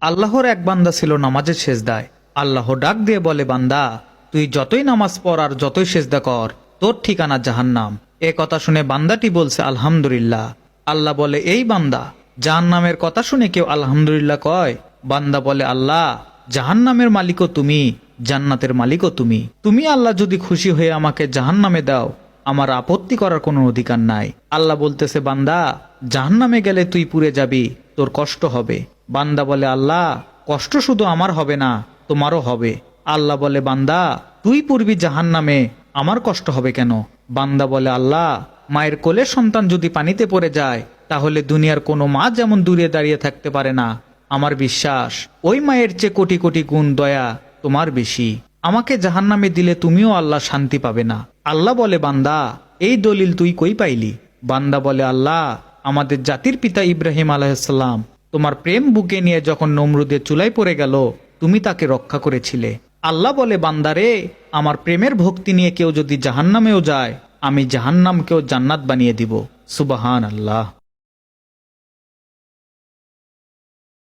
আল্লাহর এক বান্দা ছিল নামাজের সেজদায়। আল্লাহ ডাক দিয়ে বলে, বান্দা তুই যতই নামাজ পড় আর যতই সেজদা কর, তোর ঠিকানা জাহান্নাম। এ কথা শুনে বান্দাটি বলছে আলহামদুলিল্লাহ। আল্লাহ বলে, এই বান্দা, জাহান্নামের কথা শুনে কেউ আলহামদুলিল্লাহ কয়? বান্দা বলে, আল্লাহ, জাহান্নামের মালিকও তুমি, জান্নাতের মালিকও তুমি। তুমি আল্লাহ যদি খুশি হয়ে আমাকে জাহান্নামে দাও, আমার আপত্তি করার কোনো অধিকার নাই। আল্লাহ বলতেছে, বান্দা জাহান্নামে গেলে তুই পুড়ে যাবি, তোর কষ্ট হবে। বান্দা বলে, আল্লাহ, কষ্ট শুধু আমার হবে না, তোমারও হবে। আল্লাহ বলে, বান্দা তুই পুড়বি জাহান্নামে, আমার কষ্ট হবে কেন? বান্দা বলে, আল্লাহ, মায়ের কোলের সন্তান যদি পানিতে পড়ে যায়, তাহলে দুনিয়ার কোনো মা যেমন দূরে দাঁড়িয়ে থাকতে পারে না, আমার বিশ্বাস ওই মায়ের চেয়ে কোটি কোটি গুণ দয়া তোমার বেশি। আমাকে জাহান্নামে দিলে তুমিও আল্লাহ শান্তি পাবে না। আল্লাহ বলে, বান্দা এই দলিল তুই কই পাইলি? বান্দা বলে, আল্লাহ, আমাদের জাতির পিতা ইব্রাহিম আলাইহিসসালাম তোমার প্রেম বুকে নিয়ে যখন নমরুদের চুলায় পড়ে গেল, তুমি তাকে রক্ষা করেছিলে। আল্লাহ বলে, বান্দারে, আমার প্রেমের ভক্তি নিয়ে কেউ যদি জাহান্নামেও যায়, আমি জাহান্নামকেও জান্নাত বানিয়ে দিব। সুবহান আল্লাহ।